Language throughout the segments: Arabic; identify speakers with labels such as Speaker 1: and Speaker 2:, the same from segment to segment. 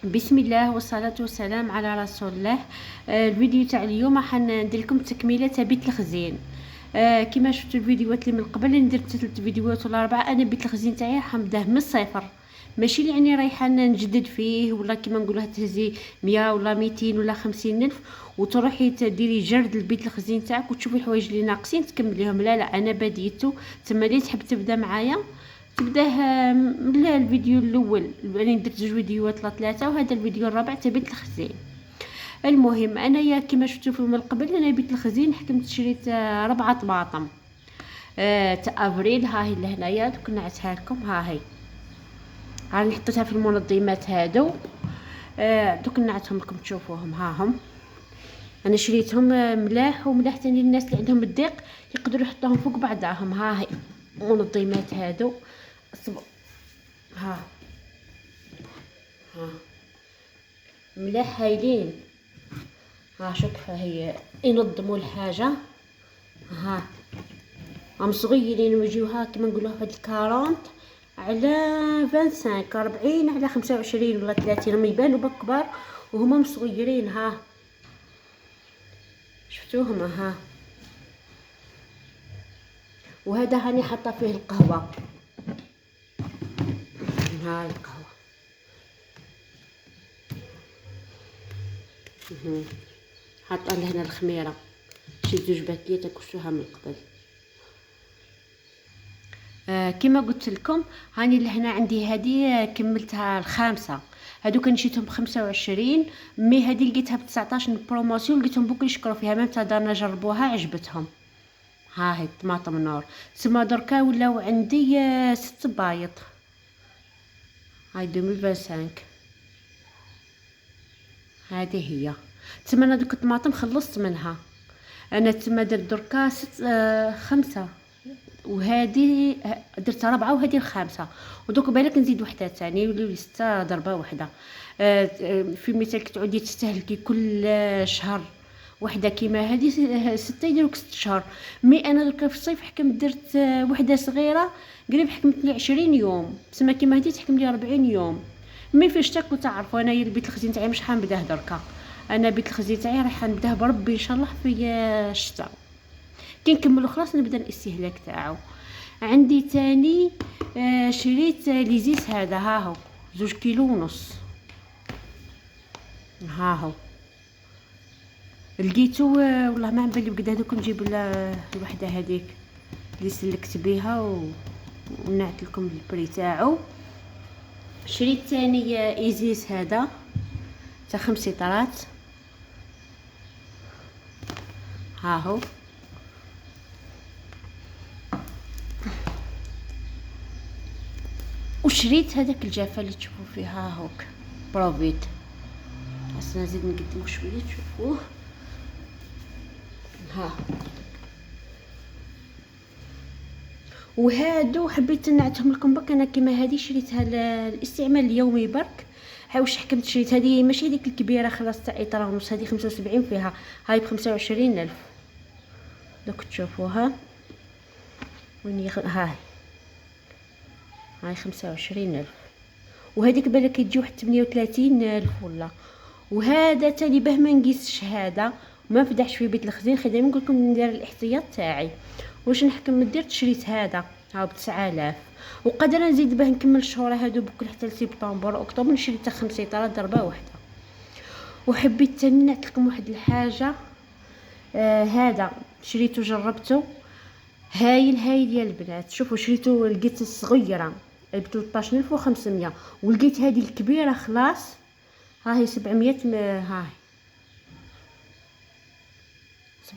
Speaker 1: بسم الله والصلاة والسلام على رسول الله. الفيديو تاع اليوم راح ندير لكم تكمله تاع بيت الخزين. كما شفتوا الفيديوهات اللي من قبل اللي درت 3 فيديوهات ولا 4. انا بيت الخزين تاعي راح نبداه من الصفر، ماشي يعني رايحه نجدد فيه ولا كما نقولها تهزي 100 ولا 200 ولا 50 الف وتروحي تديري جرد البيت الخزين تاعك وتشوفي الحوايج اللي ناقصين تكمليهم. لا انا بديتو. تما اللي تحب تبدا معايا تبداه من الفيديو الاول. يعني درت 2 فيديوهات ولا 3 وهذا الفيديو الرابع تاع بيت الخزين. المهم انايا كما شفتوا في من قبل انا بيت الخزين حكمت شريت 4 طماطم تاع افريل. ها هي لهنايا دوك نعتها لكم. ها هي راني حطيتها في المنظمات هادو. دوك نعتهم لكم تشوفوهم. ها هم انا شريتهم ملاح وملاح تاني الناس اللي عندهم الضيق يقدروا يحطوهم فوق بعضهم. ها هي منظمات هادو. ها ها ملاح هايلين. ها شوف هي ينظموا الحاجه. ها هم صغيرين ويجيوها كما نقولوا هاد الكارونت على 25 40 على 25 ولا 30. هم يبانوا بكبار وهما صغيرين. ها شفتوهم. ها وهذا هاني حاطه فيه القهوه. ها القهوه حاطه لهنا الخميره. شي 2 باكيات كشتوها من قبل. كما قلت لكم هاني لهنا عندي هذه كملتها الخامسه. هادو كان شيتهم ب25 مي هذه لقيتها ب19 بروموسيون. لقيتهم بوك يشكروا فيها ميم دارنا جربوها عجبتهم. ها هي الطماطم نور. تما دركا ولاو عندي 6 بايط. هاي 2025 هذه هي. تما انا دوك الطماطم خلصت منها. انا تما درت دركا 5 وهذه درت 4 وهذه الخامسه ودوك بالك نزيد وحده ثاني يوليو لي 6 ضربه واحده. في مثال كتعودي تستهلكي كل شهر وحده كيما هذه 6 يديروك 6 شهور. مي انا دوكا في الصيف حكمت درت وحده صغيره قريب حكمت لي 20 يوم. تسمى كيما هذه تحكم لي 40 يوم. مي فاش تاكلوا تعرفوا انايا البيت الخزين تاعي مش حنبداه دركا. انا بيت الخزين تاعي راح نبداه بربي ان شاء الله في الشتاء كي نكملوا خلاص نبدا الاستهلاك تاعو. عندي تاني شريت ليزيس هذا. ها هو 2 كيلو ونص. ها هو لقيتو والله ما نبان لي بقدا هذوك نجيب الوحده هذيك اللي سلكت بها ونعت لكم البري تاعو. شريت تاني ايزيس هذا تاع 5 لترات. ها هو وشريت هذاك الجافه اللي تشوفوا فيها هوك بروفيت. خاصنا نزيد نقدمو شويه تشوفوه. ها وهادو حبيت نعتهم لكم برك. انا كيما هذه شريتها الاستعمال اليومي برك. واش حكمت شريت هذه ماشي هذيك الكبيره خلاص تاع اطار ونص. هذه 75 فيها. هاي ب25 الف. دوك تشوفوها وين هاي 25 الف. وهذيك بالك يجي واحد 38 الف ولا. وهذا تاني باه ما نقيسش هذا وما نفدحش في بيت الخزين. خليني نقول لكم ندير الاحتياط تاعي واش نحكم درت. شريت هذا ها ب 9000 وقادره نزيد باه نكمل الشهور هادو بكل حتى لسبتمبر اكتوبر. شريت 5 طرات ضربه واحده. وحبيت تاني نعطيكم لكم واحد الحاجه. هذا شريته جربته هايل ديال البنات. شوفوا شريته لقيت الصغيره ب 13500 ولقيت هذه الكبيره خلاص. ها هي 700 ها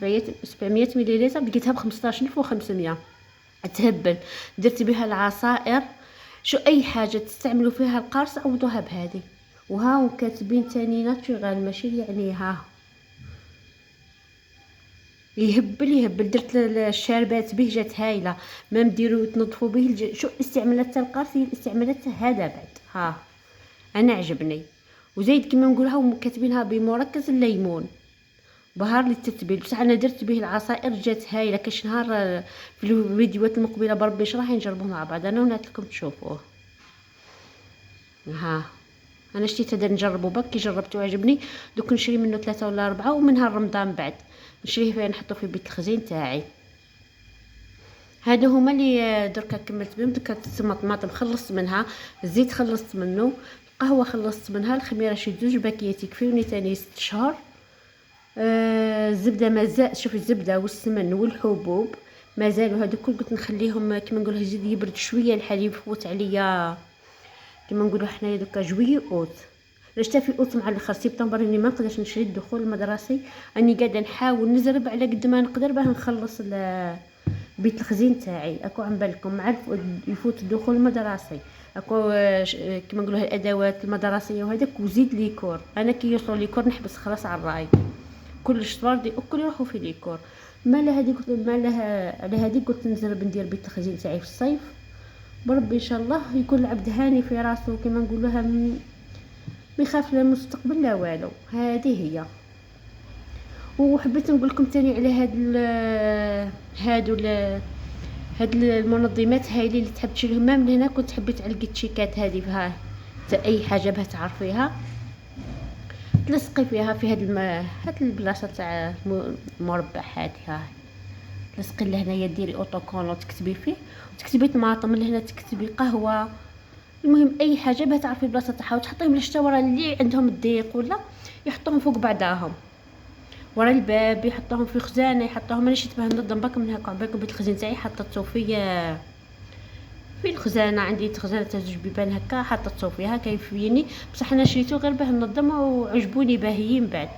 Speaker 1: هي 700 مليلتر لقيتها ب 15500. تهبل. درت بها العصائر. شو اي حاجه تستعملوا فيها القرص عوضوها بهذه. وها كاتبين تاني ناتشورال ماشي يعني. ها يهبل. درت الشاربات به جات هايله. ما نديروا تنظفوا به شو استعمالات تاع القرص هي الاستعمالات هذا بعد. ها انا عجبني. وزايد كما نقولها كاتبينها بمركز الليمون بهار للتتبيل. بصح انا درت به العصائر جات هايله. كاش نهار في الفيديوهات المقبله بربي راح نجربوه مع بعض انا ونعطيكم تشوفوه. ها انا شتيت هذا نجربو برك، كي جربته عجبني، دوك نشري منه 3 ولا 4 ومنها رمضان بعد نشريه فيه نحطو في بيت الخزين تاعي. هادو هما اللي دركا كملت بهم. دركا الطماطم خلصت منها، الزيت خلصت منه، القهوه خلصت منها، الخميره شي 2 باكيات يكفيوني تاني 6 شهور. الزبده مازال، شوفي الزبده والسمن والحبوب مازالوا هادو كل قلت نخليهم كيما نقولوا يزيد يبرد شويه الحليب، فوت عليا كيما نقولوا حنايا دوكا جويي اوت. علاش في اوت مع الاخر سبتمبر اني ما نقدرش نشري الدخول المدرسي، راني قاعده نحاول نزرب على قد ما نقدر باه نخلص بيت الخزين تاعي. اكو عن بالكم مع يفوت الدخول المدرسي، اكو كيما نقولوا الادوات المدرسيه وهذاك، وزيد ليكور. انا كي يوصلوا ليكور نحبس خلاص على الراي، كلش فاردي وكل يروحوا في ليكور. ما لها هذيك، ما لها على هذيك قلت نزرب ندير بيت الخزين تاعي في الصيف بربي ان شاء الله يكون العبد هاني في راسه كيما نقولوها، ما يخاف لا المستقبل لا والو. هذه هي. وحبيت نقول لكم تاني على هاد المنظمات هاي اللي تحب تشريهم من هنا. كنت حبيت على الكيتشيكات هذه فيها اي حاجه باه تعرفيها تلصقي فيها في هاد البلاصه تاع المربع هذه، هاي تلصقي لهنايا ديري اوتوكون وتكتبي فيه، وتكتبي طماطم لهنا، تكتبي قهوه، المهم اي حاجه باه تعرفي البلاصه تاعها، وتحطيهم للشتا اللي عندهم الضيق ولا يحطوهم فوق بعضاهم ورا الباب، يحطوهم في خزانه، يحطوهم مانيش تباه ننظم باك من هكا. عبالكم بيت الخزين تاعي حطيته في الخزانه، عندي خزانه تاع 2 بيبان هكا حطيته فيها كيفيني، بصح انا شريته غير باه ننظم وعجبوني باهيين بعد.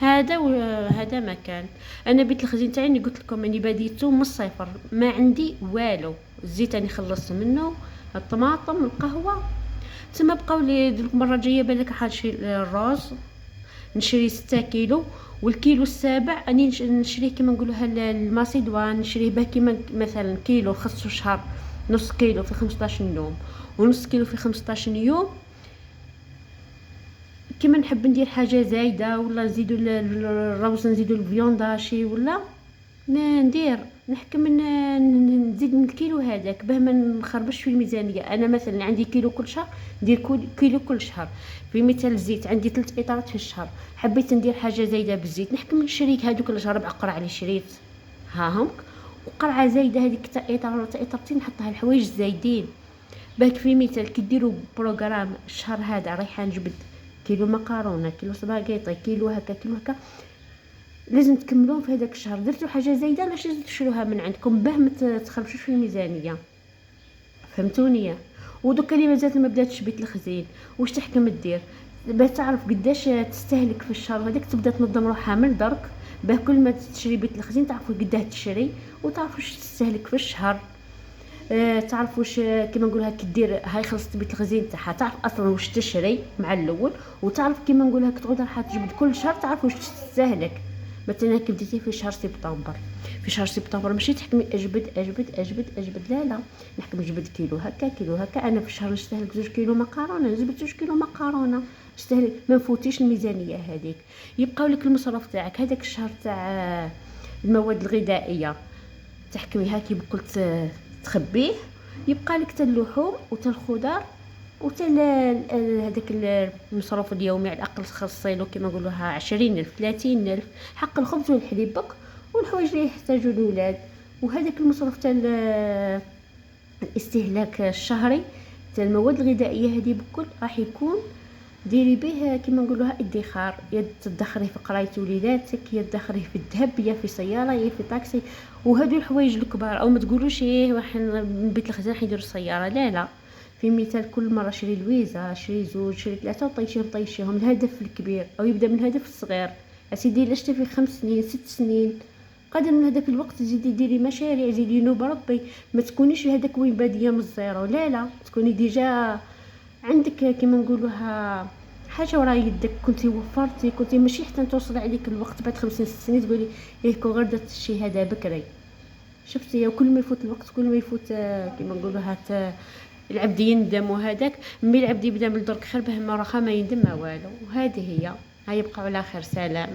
Speaker 1: هذا مكان. انا بيت الخزين تاعي قلت لكم اني بديته من الصفر، ما عندي والو. الزيت راني خلصت منه، الطماطم، القهوه. تما بقاو لي المره الجايه بالك حنشري الرز، نشري 6 كيلو، والكيلو السابع اني نشريه كيما نقولوها الماسيدوان، نشريه به كيما مثلا كيلو خصو شهر، نص كيلو في 15 يوم، ونص كيلو في 15 يوم. كيما نحب ندير حاجه زايده ولا نزيدوا الروز، نزيدوا الفيونداشي ولا ندير نحكم نزيد من الكيلو هذاك باه ما نخربش في الميزانيه. انا مثلا عندي كيلو كل شهر، ندير كيلو كل شهر. في مثال الزيت عندي 3 اطارات في الشهر، حبيت ندير حاجه زايده بالزيت نحكم نشريك هذوك كل شهر 4 قرع اللي شريت هاهم، وقرعه زايده هذيك تاع اطار ولا اطارتين نحطها الحوايج زايدين. باك في مثال كي ديروا بروغرام الشهر هذا رايحه نجبد كيلو مكرونه، كيلو سباغيطي، كيلو هكا كيلو هكا، لازم تكملون في هذاك الشهر. درتوا حاجه زايده علاش لازم تشروها من عندكم باه ما تخربشوش في الميزانيه، فهمتوني؟ ودوكا اللي مازالت ما بداتش بيت الخزين واش تحكم دير باه تعرف قداش تستهلك في الشهر هذاك، تبدا تنظم روحها من درك باه كل ما تشري بيت الخزين تعرفوا قداه تشري، وتعرفوا واش تستهلك في الشهر. تعرف واش كيما نقولها كي دير هاي خلصت بيت الخزين تاعها، تعرف اصلا واش تشري مع الاول، وتعرف كيما نقولها كتعود راح تجبد كل شهر تعرف واش تستهلك. مثلا كي بديتي في شهر سبتمبر، في شهر سبتمبر ماشي تحكمي اجبد اجبد اجبد اجبد، لا نحكم نجبد كيلو هكا كيلو هكا. انا في الشهر نستهلك 2 كيلو مكرونه، نجبد 2 كيلو مكرونه، نستهلك ما نفوتيش الميزانيه هذيك. يبقاو لك المصروف تاعك هذاك الشهر تاع المواد الغذائيه تحكميها كي قلت تخبيه، يبقى لك تا اللحوم وتا الخضار وتا هذاك المصروف اليومي على الاقل خصيلو كيما نقولوها 20,000 30,000 حق الخبز والحليب بك والحوايج اللي يحتاجوا الاولاد. وهذاك المصروف تاع الاستهلاك الشهري تاع المواد الغذائيه هذه بكل راح يكون ديري به كيما نقولوها ادخار، يا تدخريه في قرايه وليداتك، يا تدخريه في الذهب، يا في سياره، يا في طاكسي. وهادو الحوايج الكبار. او ما تقولوش ايه من بيت الخزانه حيديروا السياره، لا لا. في مثال كل مره شري لويزه، شري 2 شري 3 وطيشيهم الهدف الكبير، او يبدا من الهدف الصغير. اسيدي لاش في 5 سنين 6 سنين قدر من هذاك الوقت تزيدي ديري مشاريع، زيدي نوب ربي، ما تكونيش هذاك وين باديه من الزيرو، لا لا، تكوني ديجا عندك كيما نقولوها حاجه ورا يدك، كنتي وفرتي، كنتي ماشي حتى توصل عليك الوقت بعد 50 سنين تقولي ايه كون غير درت الشيء هذا بكري. شفتي؟ وكل ما يفوت الوقت كل ما يفوت كيما نقولوها العبد يندم. وهذاك ملي العبد يبدا من درك خير به ما راه ما يندم ما والو. وهذه هي. هاي يبقاو على خير، سلام.